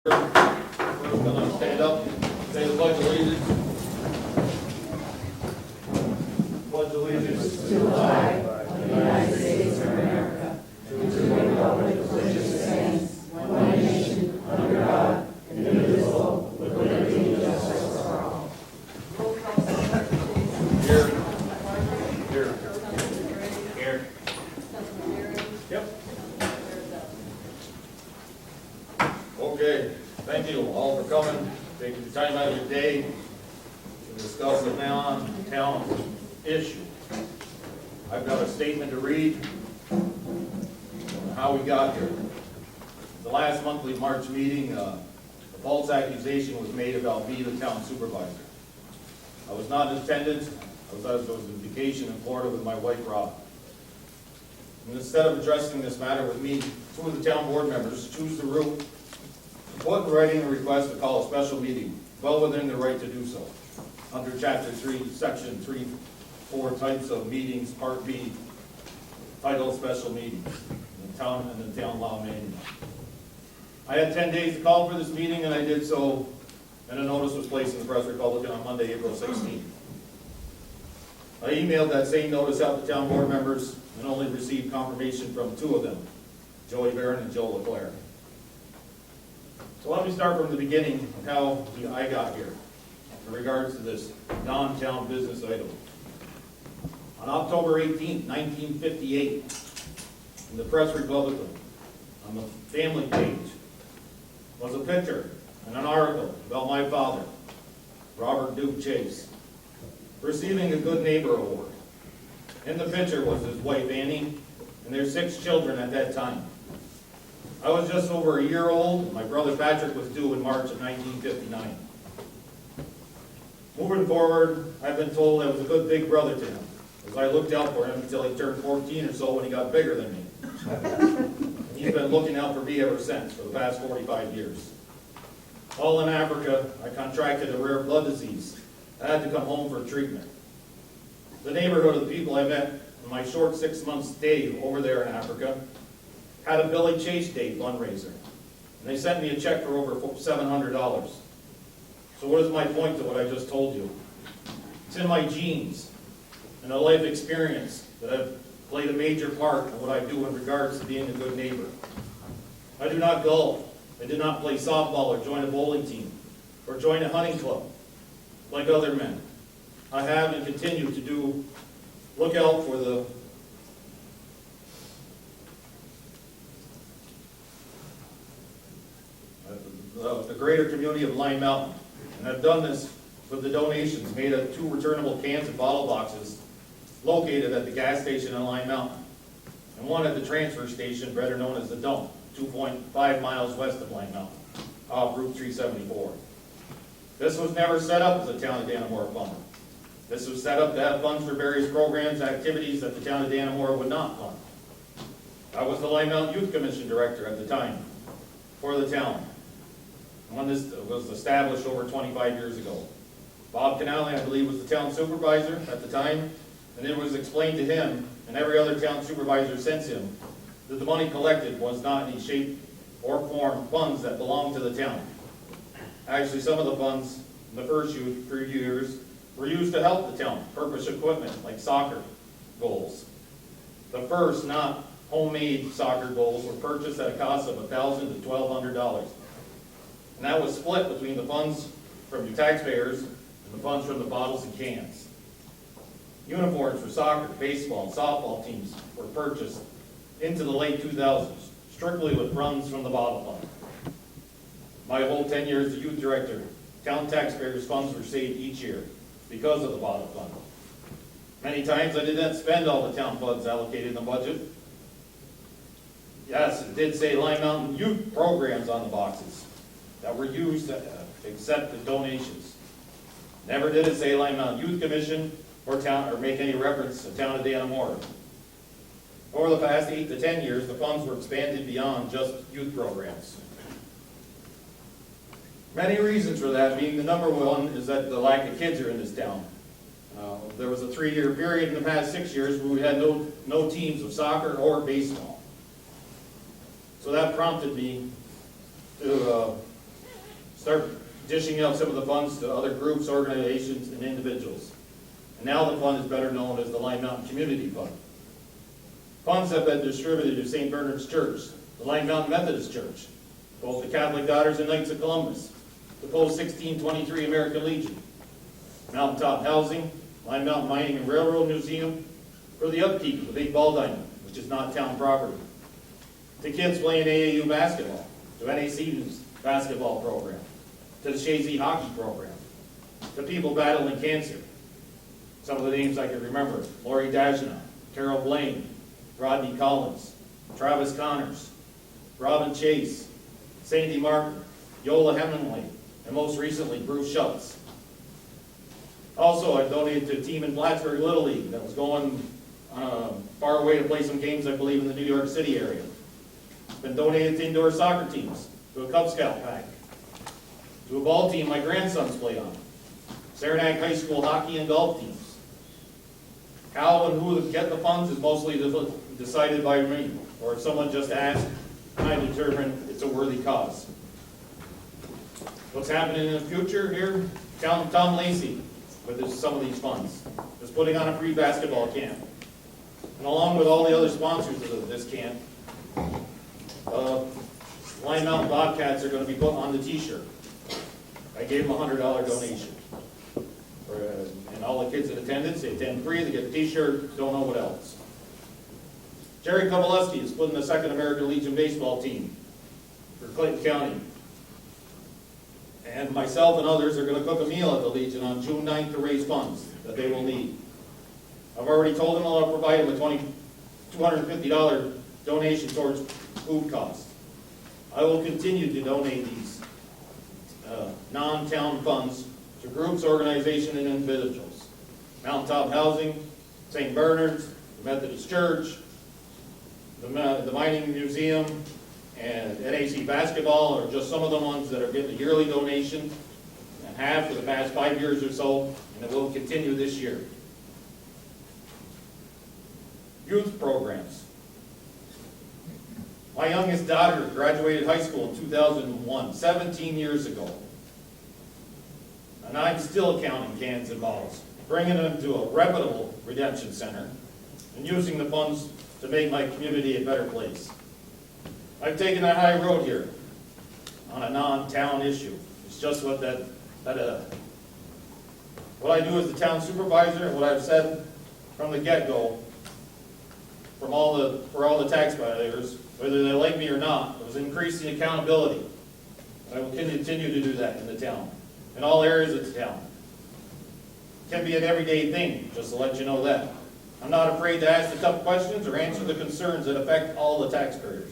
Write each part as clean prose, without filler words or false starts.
First, going to stand up, say the Pledge of Allegiance. Pledge allegiance to the flag of the United States of America, and to the republic for which it stands, one nation, under God, indivisible, with liberty and justice for all. Here. Here. Yep. Okay, thank you all for coming, taking the time out of your day to discuss a town issue. I've got a statement to read on how we got here. The last monthly March meeting, a false accusation was made about me, the town supervisor. I was not in attendance. I was on vacation in Florida with my wife, Rob. And instead of addressing this matter with me, two of the town board members choose the route to put in writing a request to call a special meeting, well within their right to do so, under Chapter 3, Section 3, 4 types of meetings, Part B, titled Special Meetings, in the town law manual. I had 10 days to call for this meeting, and I did so, and a notice was placed in the Press Republican on Monday, April 16th. I emailed that same notice out to town board members and only received confirmation from two of them, Joey Barron and Joe LeClaire. So let me start from the beginning of how I got here in regards to this non-town business item. On October 18, 1958, in the Press Republican, on the family page, was a picture and an article about my father, Robert Duke Chase, receiving a Good Neighbor Award. In the picture was his wife Annie and their 6 children at that time. I was just over a year old, and my brother Patrick was due in March of 1959. Moving forward, I've been told I was a good big brother to him, as I looked out for him until he turned 14 or so when he got bigger than me. And he's been looking out for me ever since, for the past 45 years. While in Africa, I contracted a rare blood disease. I had to come home for treatment. The neighborhood of the people I met in my short 6-month stay over there in Africa had a Billy Chase Day fundraiser, and they sent me a check for over $700. So what is my point to what I just told you? It's in my genes and a life experience that have played a major part in what I do in regards to being a good neighbor. I do not golf. I did not play softball or join a bowling team or join a hunting club like other men. I have and continue to look out for the greater community of Lime Mountain. And I've done this with the donations made of 2 returnable cans and bottle boxes located at the gas station in Lime Mountain, and one at the transfer station, better known as the dump, 2.5 miles west of Lime Mountain, off Route 374. This was never set up as a Town of Dannemora fund. This was set up to have funds for various programs and activities that the Town of Dannemora would not fund. I was the Lime Mountain Youth Commission director at the time for the town, when this was established over 25 years ago. Bob Canale, I believe, was the town supervisor at the time, and it was explained to him and every other town supervisor since him that the money collected was not in any shape or form funds that belonged to the town. Actually, some of the funds in the first few years were used to help the town purchase equipment like soccer goals. The first, not homemade soccer goals, were purchased at a cost of $1,000 to $1,200. And that was split between the funds from your taxpayers and the funds from the bottles and cans. Uniforms for soccer, baseball, and softball teams were purchased into the late 2000s, strictly with funds from the bottle fund. My whole 10 years as youth director, town taxpayers' funds were saved each year because of the bottle fund. Many times I did not spend all the town funds allocated in the budget. Yes, it did say Lime Mountain Youth Programs on the boxes that were used to accept the donations. Never did it say Lime Mountain Youth Commission or make any reference to Town of Dannemora. Over the past 8 to 10 years, the funds were expanded beyond just youth programs. Many reasons for that, being the number one is that the lack of kids are in this town. There was a 3-year period in the past 6 years where we had no teams of soccer or baseball. So that prompted me to start dishing out some of the funds to other groups, organizations, and individuals. And now the fund is better known as the Lime Mountain Community Fund. Funds have been distributed to St. Bernard's Church, the Lime Mountain Methodist Church, both the Catholic Daughters and Knights of Columbus, the Post 1623 American Legion, Mountaintop Housing, Lime Mountain Mining and Railroad Museum, for the upkeep of the Big Ball Diamond, which is not town property, to kids playing AAU basketball, to NAC's basketball program, to the Shazy hockey program, to people battling cancer. Some of the names I can remember: Lori Dajna, Carol Blaine, Rodney Collins, Travis Connors, Robin Chase, Sandy Martin, Yola Hemingway, and most recently, Bruce Schultz. Also, I donated to a team in Plattsburgh Little League that was going far away to play some games, I believe, in the New York City area. Been donated to indoor soccer teams, to a Cub Scout pack, to a ball team my grandsons play on, Saranac High School hockey and golf teams. How and who to get the funds is mostly decided by me, or if someone just asks, I determine it's a worthy cause. What's happening in the future here? Tom Lacey, with some of these funds, is putting on a free basketball camp. And along with all the other sponsors of this camp, Lime Mountain Bobcats are going to be put on the t-shirt. I gave them a $100 donation. And all the kids in attendance, they attend free, they get the t-shirt, don't know what else. Jerry Kowaleski is putting the Second American Legion baseball team for Clayton County. And myself and others are going to cook a meal at the Legion on June 9th to raise funds that they will need. I've already told them I'll provide them a $250 donation towards food costs. I will continue to donate these non-town funds to groups, organizations, and individuals. Mountaintop Housing, St. Bernard's, the Methodist Church, the Mining Museum, and NAC Basketball are just some of the ones that are getting a yearly donation, and have for the past 5 years or so, and it will continue this year. Youth programs. My youngest daughter graduated high school in 2001, 17 years ago. And I'm still counting cans and bottles, bringing them to a reputable redemption center, and using the funds to make my community a better place. I've taken that high road here on a non-town issue. It's just what what I do as the town supervisor, and what I've said from the get-go, for all the taxpayers, whether they like me or not, it was increasing accountability. I will continue to do that in the town, in all areas of the town. It can be an everyday thing, just to let you know that. I'm not afraid to ask the tough questions or answer the concerns that affect all the taxpayers.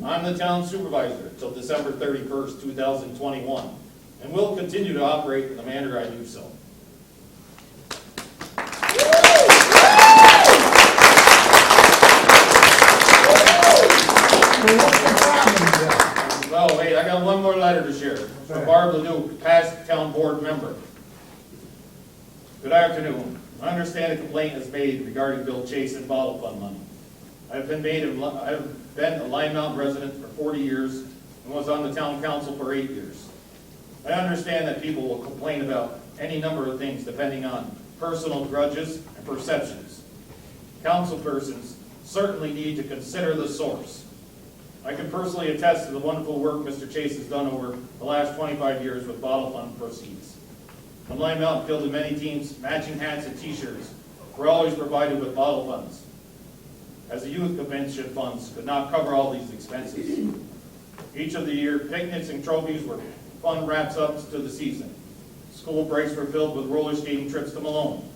I'm the town supervisor until December 31st, 2021, and will continue to operate in the manner I do so. Oh, wait, I got one more letter to share from Barb Leduc, past town board member. Good afternoon. I understand a complaint is made regarding Bill Chase and bottle fund money. I've been a Lime Mountain resident for 40 years and was on the town council for 8 years. I understand that people will complain about any number of things depending on personal grudges and perceptions. Council persons certainly need to consider the source. I can personally attest to the wonderful work Mr. Chase has done over the last 25 years with bottle fund proceeds. When Lime Mountain fielded many teams, matching hats and t-shirts were always provided with bottle funds, as the youth convention funds could not cover all these expenses. Each of the year, picnics and trophies were fun wraps-ups to the season. School breaks were filled with roller skating trips to Malone,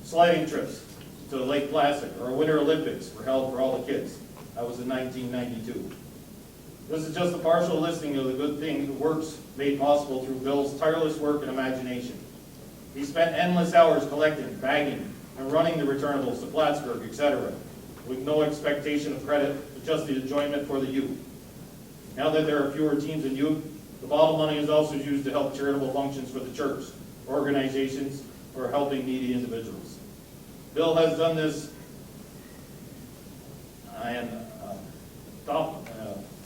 sledding trips to the Lake Placid, or Winter Olympics were held for all the kids. That was in 1992. This is just a partial listing of the good things, the works made possible through Bill's tireless work and imagination. He spent endless hours collecting, bagging, and running the returnables to Plattsburgh, etc., with no expectation of credit, but just the enjoyment for the youth. Now that there are fewer teams in youth, the bottle money is also used to help charitable functions for the church, organizations, or helping needy individuals. Bill has done this,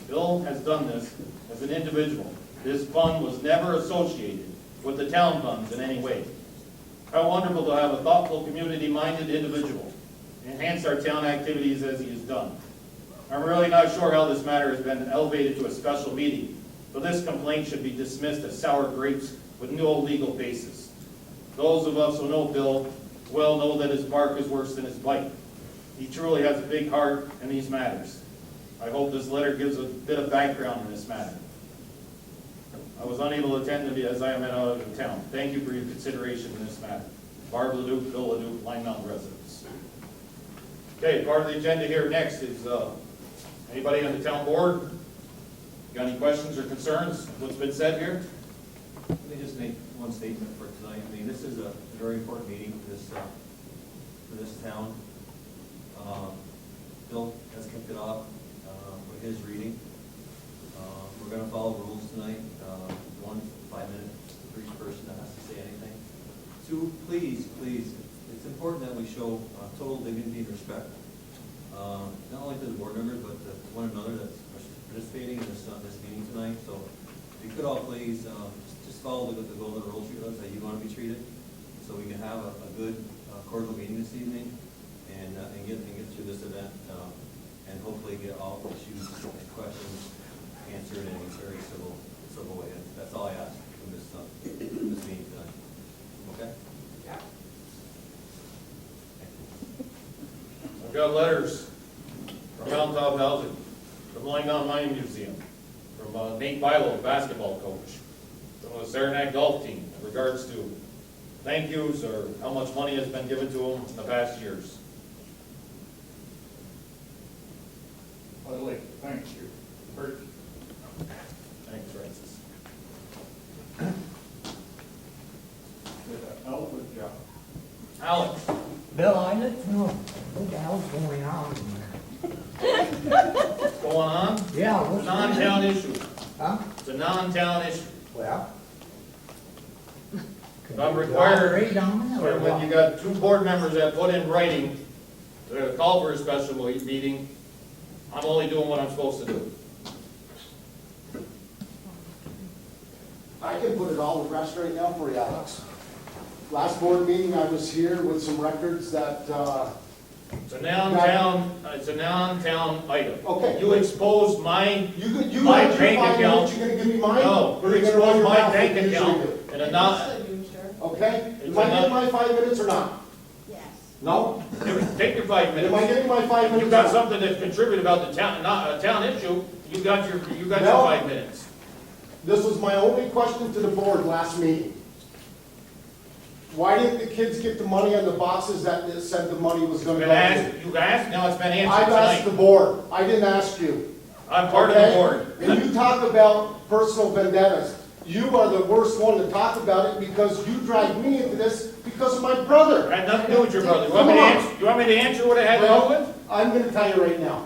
Bill has done this as an individual This fund was never associated with the town funds in any way. How wonderful to have a thoughtful, community-minded individual enhance our town activities as he has done. I'm really not sure how this matter has been elevated to a special meeting, but this complaint should be dismissed as sour grapes with no legal basis. Those of us who know Bill well know that his bark is worse than his bite. He truly has a big heart in these matters. I hope this letter gives a bit of background in this matter. I was unable to attend as I am out of town. Thank you for your consideration in this matter. Barb Leduc, Bill Leduc, Line Mountain residents. Okay, part of the agenda here next is anybody on the town board? Got any questions or concerns? What's been said here? Let me just make one statement for tonight. I mean, this is a very important meeting for this town. Bill has kicked it off with his reading. We're going to follow rules tonight. 1, 5 minutes for each person that has to say anything. 2, please, it's important that we show total dignity and respect, not only to the board members, but to one another that's participating in this meeting tonight. So if you could all please just follow the golden rules that you want to be treated, so we can have a good, cordial meeting this evening and get through this event and hopefully get all issues and questions answered in a very civil way. That's all I ask from this meeting tonight. Okay? Yeah. I've got letters from Mountaintop Housing, from Line Mountain Mining Museum, from Nate Bilo, basketball coach, from the Saranac golf team in regards to thank yous or how much money has been given to them in the past years. By the way, thank you. Bert. Thanks, Francis. Did a hell of a job. Alex, Bill, I'd like to know what the hell's going on. what's going on? Yeah, It's a what's non-town issue. Huh? It's a non-town issue. Well. I'm required, Read on it, or when you got 2 board members that put in writing, they're gonna call for a special meeting, I'm only doing what I'm supposed to do. I can put it all to rest right now for you, Alex. Last board meeting, I was here with some records that, It's a non-town item. Okay. You exposed my, you My have your bank 5 account. minutes, you're gonna give me mine? no, Or you you're gonna run exposed your my mouth bank like you usually account do? in a non, Okay? It's Am I a getting non- my 5 minutes or not? Yes. No? take your 5 Am I minutes. getting my 5 minutes? You got or not? something that's contributed about the town, not a town issue, you got your No. 5 minutes. This was my only question to the board last meeting. Why didn't the kids get the money on the boxes that said the money was gonna Been go to? asked, you asked, now it's been answered I've asked the tonight. board, I didn't ask you. I'm part of the Okay? board. And you talk about personal vendettas. You are the worst one to talk about it because you dragged me into this because of my brother. Had nothing to do with your brother. You want me to answer what it had to do Well, with? I'm gonna tell you right now.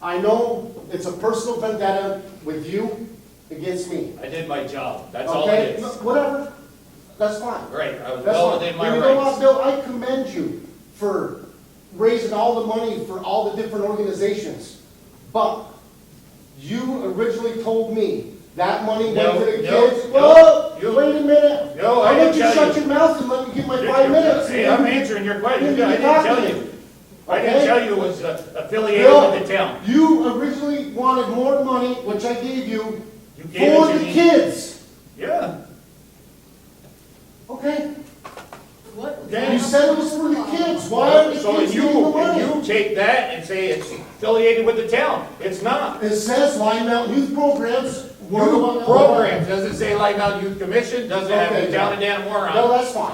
I know it's a personal vendetta with you against me. I did my job, that's all it Okay? is. Whatever, that's fine. Right, I was That's well fine. within my And you know what, rights. Bill, I commend you for raising all the money for all the different organizations. But you originally told me that money went to the No, kids. no, Whoa, you- wait a minute. No, Why I don't didn't you tell shut you. your mouth and let me give my 5 minutes? Hey, I'm answering your question, I You didn't talk tell to me. you. I didn't Okay? tell you it was affiliated Bill, with the town. you originally wanted more money, which I gave you, You gave it for to the me. kids. Yeah, Okay? What? Okay. You said it was for the kids. Why are the so kids getting the money? you take that and say it's affiliated with the town, it's not. It says Line Mountain Youth Programs. were the one- Youth programs, does it say Light Mountain Youth Commission, does it have Okay, the town of Dannemora No, on it? that's fine.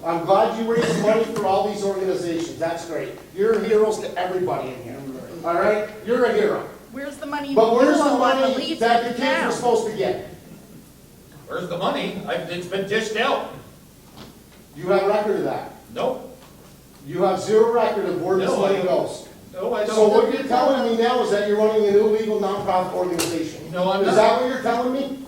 I'm glad you raised money for all these organizations. That's great. You're heroes to everybody in here. All right? You're a hero. Where's the money But where's the on the money leaves that of the the kids were town? supposed to get? Where's the money? It's been dished out. You have record of that. Nope, You have zero record of where this No, money I- goes. no, I don't. So what you're telling me now is that you're running an illegal nonprofit organization. No, I'm Is not. that what you're telling me?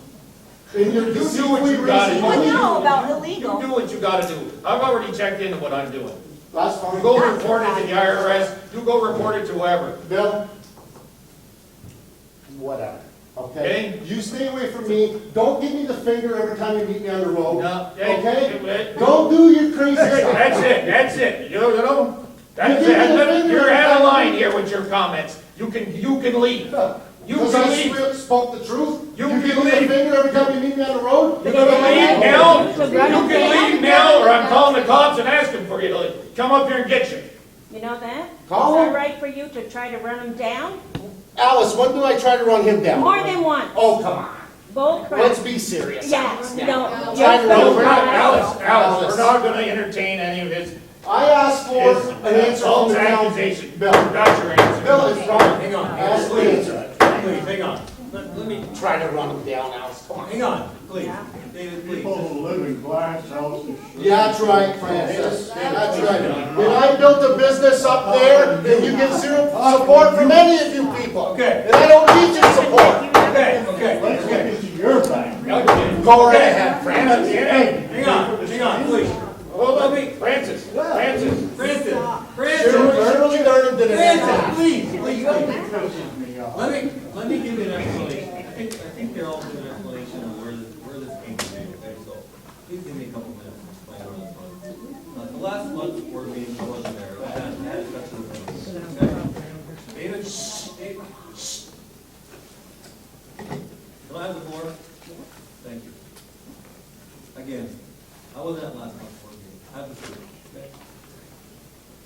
And you're You do what deceitfully you gotta raising do. money? Well, no, about You illegal. do what you gotta do. I've already checked into what I'm doing. That's You fine. go report it to the IRS, you go report it to whoever. Bill? Whatever. Okay? You stay away from me. Don't give me the finger every time you meet me on the road. No, hey, Okay? Don't do your crazy stuff. That's it, you know, that's You give me the it, finger you're every out of time line you- here with your comments, you can leave. You Because can I leave. spoke the truth. You give can me the leave. finger every time you meet me on the road. You're gonna leave now? You can leave now, or I'm calling the cops and asking for you to leave. Come up here and get you. You know that? Call Is him. that right for you to try to run him down? Alice, when do I try to run him down? More than once. Oh, come on. Bull crap. Let's be serious. Yeah, Alice, no, now. just Try to No, run we're him not, down. Alice, we're not gonna entertain any of this. I asked for It's an answer from false the town. accusation. Bill, Got your answer. Bill is wrong. Hang on, Ask for the please, answer. please, hang on. Let me, Try to run him down, Alice. Come on. hang on, please. David, please. People who live in glass houses. Yeah, that's right, Francis. That's right. And I built a business up there, and you get zero support from any of you people. Okay. And I don't need your support. Okay, Let's okay. get into your thing. Go right ahead, Francis. Hang on, please. Hold on, Francis, Francis. Francis, Shirley Durham did it. Francis, please, please. Pisses me off. Let me give you an explanation. I think Carol's giving an explanation of where this came from, okay? So, please give me a couple minutes to explain where this was. The last month's board meeting, I wasn't there. I had a special meeting, okay? David, can I have the floor? Thank you. Again, I wasn't at last month's board meeting. I have the floor, okay?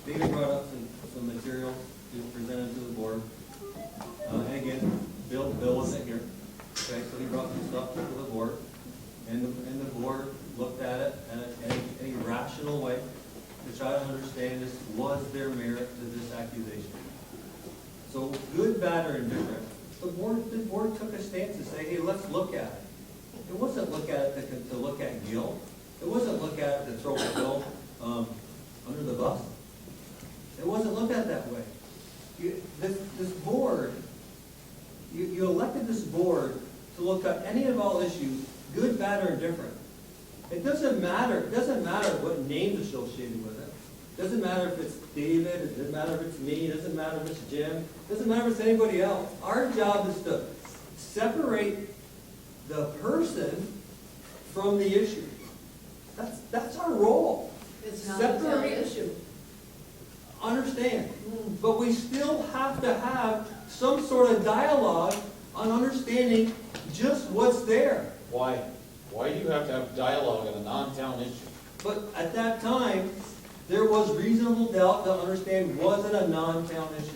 David brought up some material to present to the board. And again, Bill wasn't here, okay, so he brought some stuff to the board, and the board looked at it in a rational way to try to understand this, was there merit to this accusation? So, good, bad, or indifferent, the board took a stance to say, hey, let's look at it. It wasn't look at it to look at guilt. It wasn't look at it to throw Bill under the bus. It wasn't looked at that way. This board, you elected this board to look at any of all issues, good, bad, or indifferent. It doesn't matter what name's associated with it. It doesn't matter if it's David, it doesn't matter if it's me, it doesn't matter if it's Jim, it doesn't matter if it's anybody else. Our job is to separate the person from the issue. That's our role. It's not a town issue. Understand, but we still have to have some sort of dialogue on understanding just what's there. Why? Why do you have to have dialogue on a non-town issue? But at that time, there was reasonable doubt to understand, was it a non-town issue?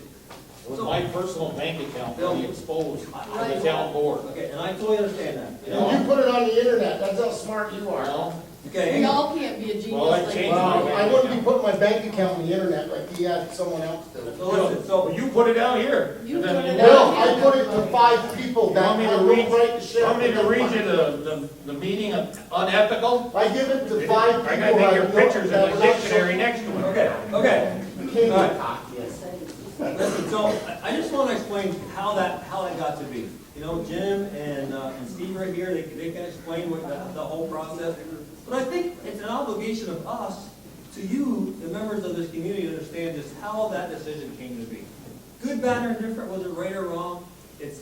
Was So- my personal bank account Bill, being exposed to I- the town board? Okay, and I totally understand that. You know? And you put it on the internet, that's how smart you are. No? Okay, We hang on. all can't be a genius Well, I like changed you. Well, I wouldn't be putting my bank account on the internet like he had someone else do. So listen, so You put it out here. You and then put it you- Bill, I put it to 5 people You that want me to have read, no right to share. want me to read you the meaning of unethical? I give it to 5 people. I gotta make your that know- pictures in that the will not dictionary show- next to it. okay. You can't All right. get cocky. Listen, so I just want to explain how that got to be. You know, Jim and Steve are here, they can explain what the whole process. But I think it's an obligation of us to you, the members of this community, to understand just how that decision came to be. Good, bad, or indifferent, was it right or wrong? It's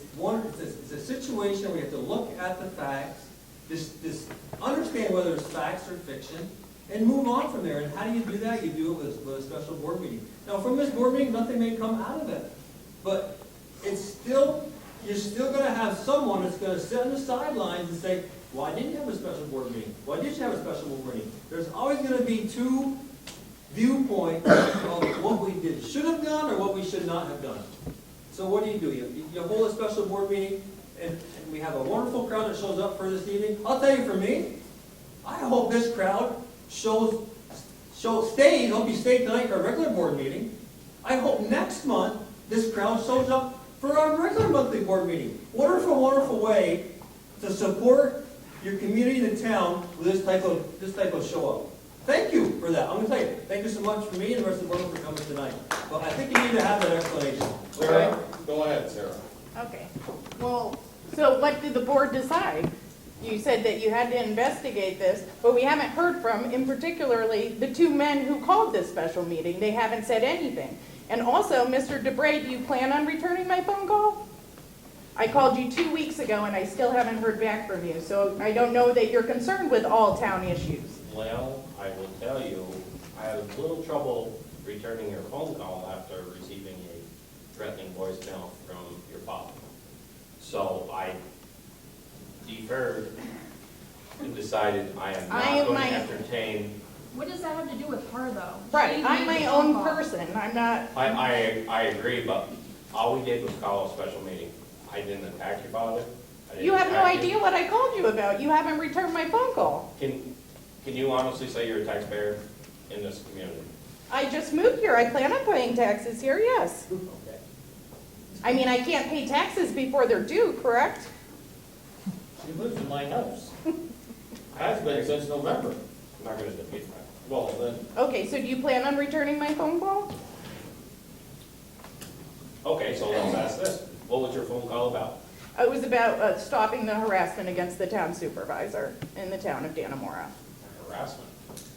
a situation where we have to look at the facts, just understand whether it's facts or fiction, and move on from there. And how do you do that? You do it with a special board meeting. Now, from this board meeting, nothing may come out of it, but you're still going to have someone that's going to sit on the sidelines and say, why didn't you have a special board meeting? Why did you have a special board meeting? There's always going to be two viewpoints of what we should have done or what we should not have done. So what do? You hold a special board meeting, and we have a wonderful crowd that shows up for this evening. I'll tell you, for me, I hope this crowd stays. I hope you stay tonight for a regular board meeting. I hope next month this crowd shows up for our regular monthly board meeting. Wonderful, wonderful way to support your community and the town with this type of show up. Thank you for that. I'm gonna tell you, thank you so much for me and the rest of the board for coming tonight. But I think you need to have that explanation. Okay? Sarah, go ahead, Sarah. Okay, well, so what did the board decide? You said that you had to investigate this, but we haven't heard from, in particularly, the 2 men who called this special meeting. They haven't said anything. And also, Mr. DeBray, do you plan on returning my phone call? I called you 2 weeks ago and I still haven't heard back from you, so I don't know that you're concerned with all town issues. Well, I will tell you, I had a little trouble returning your phone call after receiving a threatening voicemail from your father. So I deferred and decided I am not going to entertain. What does that have to do with her, though? Right, She I'm made my the phone own call. person, I'm not, I agree, but all we did was call a special meeting. I didn't attack your father. I didn't you have no attack you. idea what I called you about. You haven't returned my phone call. Can you honestly say you're a taxpayer in this community? I just moved here. I plan on paying taxes here, yes. Okay. I mean, I can't pay taxes before they're due, correct? She lives in my house. Has been since November. I'm not going to debate that. Well, then, Okay, so do you plan on returning my phone call? Okay, so let's ask this. What was your phone call about? It was about stopping the harassment against the town supervisor in the town of Dannemora. Harassment.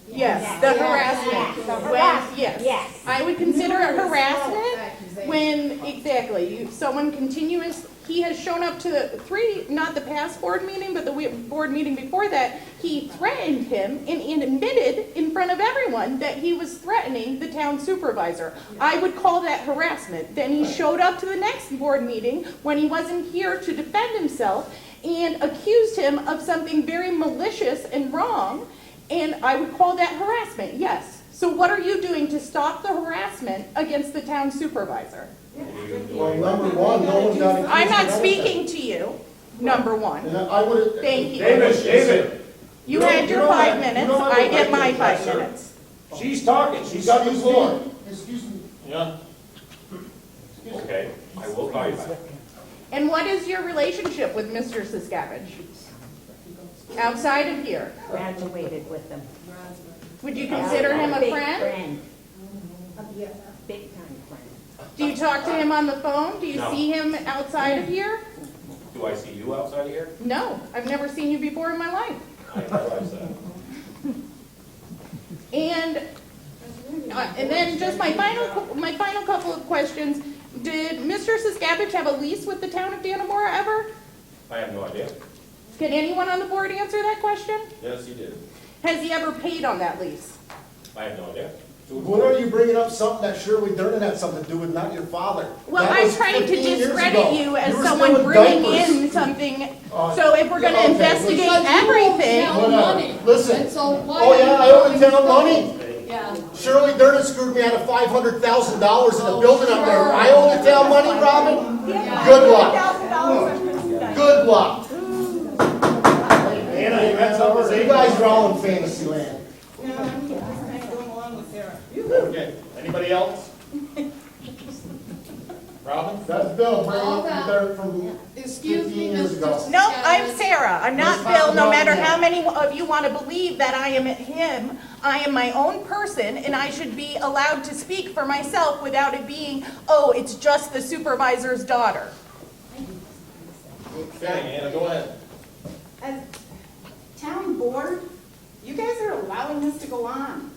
Yes, the harassment. When, yes. I would consider it harassment when, exactly, someone continuous, he has shown up to not the past board meeting, but the board meeting before that, he threatened him and admitted in front of everyone that he was threatening the town supervisor. I would call that harassment. Then he showed up to the next board meeting when he wasn't here to defend himself and accused him of something very malicious and wrong. And I would call that harassment, yes. So what are you doing to stop the harassment against the town supervisor? Well, number one, no one got accused. I'm not of speaking to you, number one. And I would. Thank you. David, You had your 5 minutes, I get my 5 minutes. she's talking, she's got the floor. Excuse me. Yeah. Okay, I will call you back. And what is your relationship with Mr. Siskavage? Outside of here? Graduated with them. Would you consider him a Big friend? Big time friend. Do you talk to him on the phone? Do you No. see him outside of here? Do I see you outside of here? No, I've never seen you before in my life. I realize that. And then just my final couple of questions. Did Mr. Siskavage have a lease with the town of Dannemora ever? I have no idea. Can anyone on the board answer that question? Yes, you did. Has he ever paid on that lease? I have no idea. What are you bringing up something that Shirley Durden had something to do with, not your father? Well, That I'm was trying to 15 years discredit ago. you as were someone stealing bringing diapers. in something. Uh, So if we're gonna okay, investigate listen. everything, Town money. Listen. And so why? Oh, yeah, I owe the town money. Yeah. Shirley Durden screwed me out of $500,000 in the building up there. I owe the town money, Robin? Good luck. Good luck. Anna, you got something to say? You guys are all in fantasy land. Okay, anybody else? Robin? That's Bill bringing All up that- there from Excuse 15 me, years ago. Mr. no, I'm Siskavage. Sarah. I'm not Bill, no matter how many of you want to believe that I am him. I am my own person, and I should be allowed to speak for myself without it being, oh, it's just the supervisor's daughter. Okay, Anna, go ahead. As town board, you guys are allowing this to go on.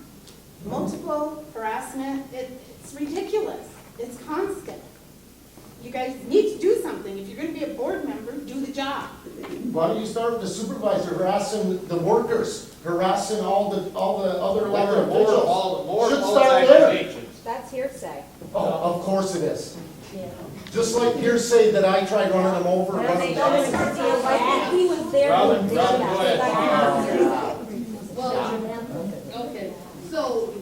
Multiple harassment, it's ridiculous. It's constant. You guys need to do something. If you're gonna be a board member, do the job. Why don't you start with the supervisor harassing the workers, harassing all the other elected officials? Should start there. That's hearsay. Oh, of course it is. Just like hearsay that I tried running them over. running them. He was there. Robin, go ahead. Well, okay, so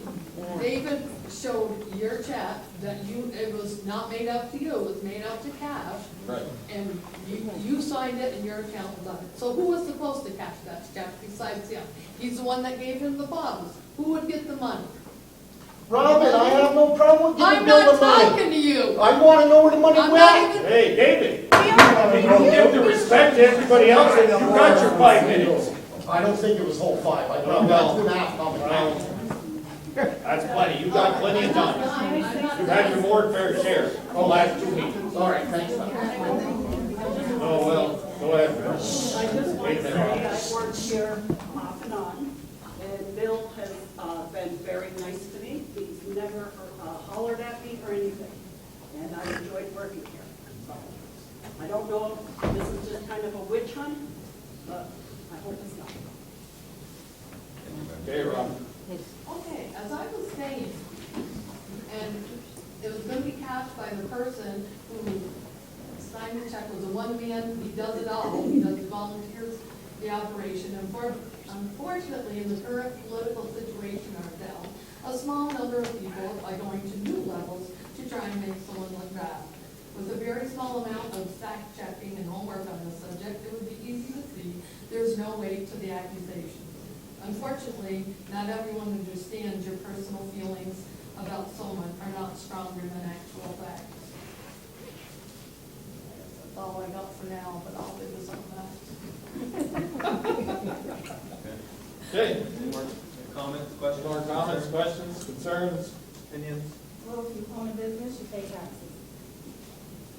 David showed your check that it was not made out to you, it was made out to cash. Right. And you signed it and your account done it. So who was supposed to cash that check besides him? He's the one that gave him the bottles. Who would get the money? Robin, I have no problem with giving I'm Bill not the money. talking to you. I want to know where the money I'm not went. even, Hey, David, you don't give the respect to everybody else, and you got your 5 minutes. I don't think it was whole 5. I probably got 2.5 on the count. That's plenty, you got plenty of time. You've had your more than fair share the last 2 meetings. All right, thanks, Tom. Oh, well, go ahead, Bill. I just want to say I worked here off and on, and Bill has been very nice to me. He's never hollered at me or anything, and I enjoyed working here. I don't know if this is just kind of a witch hunt, but I hope it's not. Okay, Ron. Okay, as I was saying, and it was gonna be cashed by the person who signed the check, was a one-man, he does it all, he does volunteers, the operation. And unfortunately, in the current political situation in our town, a small number of people are going to new levels to try and make someone look bad. With a very small amount of fact checking and homework on the subject, it would be easy to see there's no weight to the accusation. Unfortunately, not everyone understands your personal feelings about someone are not stronger than actual facts. That's all I got for now, but I'll figure something out. Okay, Any more comments, any questions? more comments, questions, concerns? Opinions? Well, if you own a business, you pay taxes.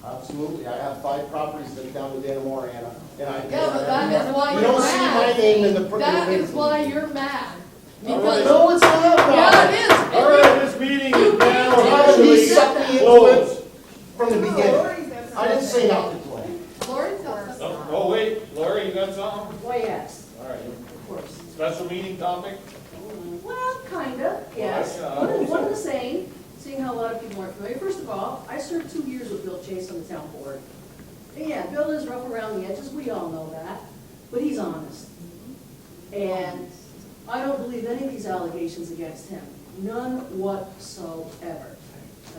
Absolutely, I have 5 properties that down to Dannemora, Anna, and I. Yeah, but that is why You you're don't see my mad. name in the. That is why you're mad. All Because, right. No, it's not, Bob. yeah, it is. All right, this meeting is now Bob, he officially sucked me into closed. it from the beginning. I didn't say nothing to him. Lori's got this. Oh, wait, Lori, you got something? Well, yes, All right, of course. special meeting topic? Well, kinda, yes. One of the same, seeing how a lot of people aren't familiar. First of all, I served 2 years with Bill Chase on the town board. And yeah, Bill is rough around the edges, we all know that, but he's honest. And I don't believe any of these allegations against him, none whatsoever.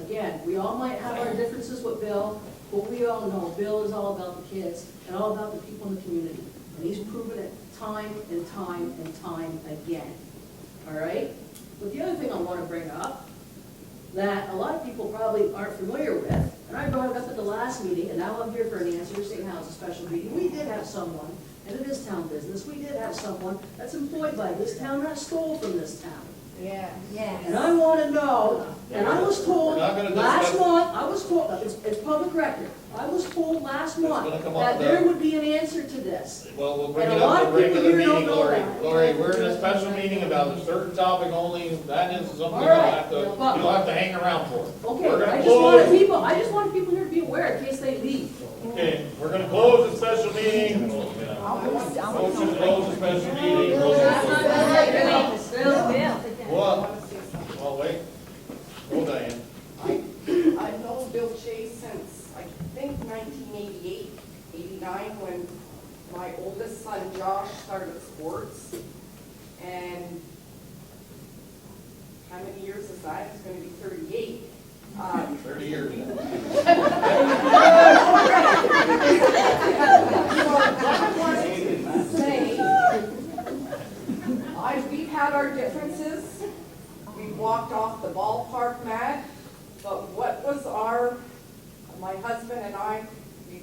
Again, we all might have our differences with Bill, but we all know Bill is all about the kids and all about the people in the community. And he's proven it time and time and time again. All right? But the other thing I want to bring up, that a lot of people probably aren't familiar with, and I brought it up at the last meeting, and now I'm here for an answer, seeing how it's a special meeting. We did have someone, and it is town business, we did have someone that's employed by this town that stole from this town. Yeah. And I want to know, and I was told We're not gonna last discuss- month, I was told, it's public record, I was told last month gonna come up that with there a- would be an answer to this. Well, we'll bring And it a lot up of at the people regular here don't meeting, know Lori. that. Lori, we're in a special meeting about a certain topic only, that is something All you don't right, have to, but- you don't have to hang around for. Okay, We're but gonna I just wanted close- people, I just wanted people here to be aware in case they leave. Okay, we're gonna close the special meeting. Motion to close the special meeting. What? Oh, wait. Hold Diane. I've known Bill Chase since, I think, 1988, 89, when my oldest son Josh started sports. And how many years is that? It's going to be 38. 30 years. We've had our differences. We walked off the ballpark mat, but what was my husband and I, we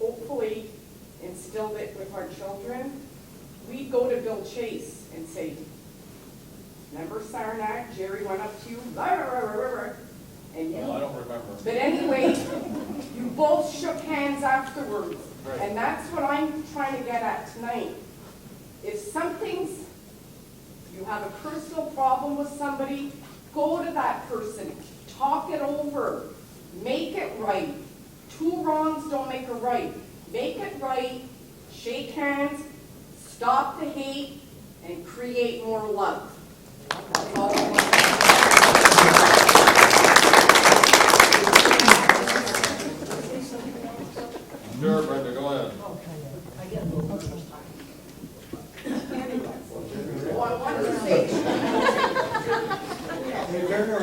hopefully instilled it with our children. We'd go to Bill Chase and say, remember Saranac, Jerry went up to you, blah, blah, blah, blah, blah, and you. Well, I don't remember. But anyway, you both shook hands afterwards. Right. And that's what I'm trying to get at tonight. If something's, you have a personal problem with somebody, go to that person, talk it over, make it right. 2 wrongs don't make a right. Make it right, shake hands, stop the hate, and create more love. That's all I want to say. Sure, Brenda, go ahead. I get a little personal time.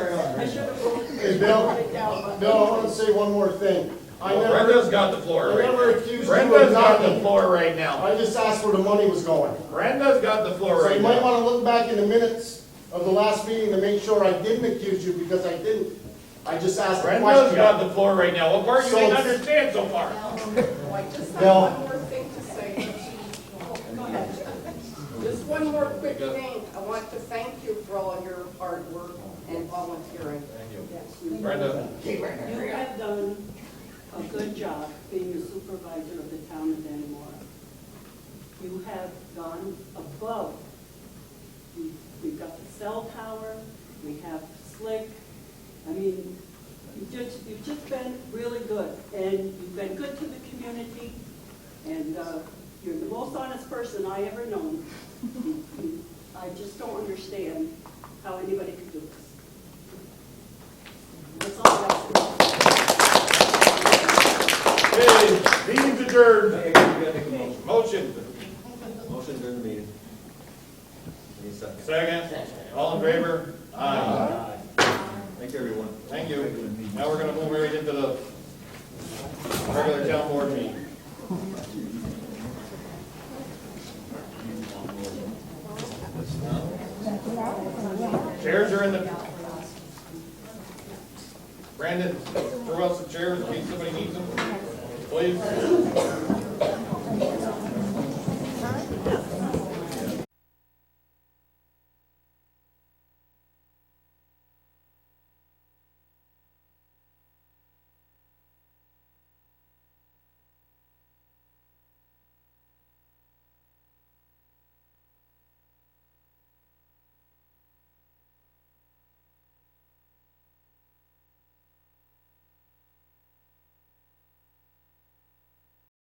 Hey, Bill, I want to say one more thing. I never, Brenda's got the floor I right never now. accused you of Brenda's got the nothing. floor right now. I just asked where the money was going. Brenda's got the floor So right you might now. want to look back in the minutes of the last meeting to make sure I didn't accuse you, because I didn't. I just asked a Brenda's got question. the floor right now. What part you So- didn't understand so far? Oh, I just Bill. have one more thing to say. Go ahead. Just one more quick thing. I want to thank you for all your hard work and volunteering. Brenda, You have done a good job being the supervisor of the town of Dannemora. You have gone above. We've got the cell tower, we have Slick. I mean, You've just been really good, and you've been good to the community, and you're the most honest person I ever known. I just don't understand how anybody could do this. That's all I have to say. Okay, meeting's adjourned. Hey, you gotta make a motion. Motion. Motion during the meeting. Any second? Second. All in favor? Aye. Thank you, everyone. Thank you. Now we're gonna move right into the regular town board meeting. Chairs are in the... Brandon, throw out some chairs in case somebody needs them, please.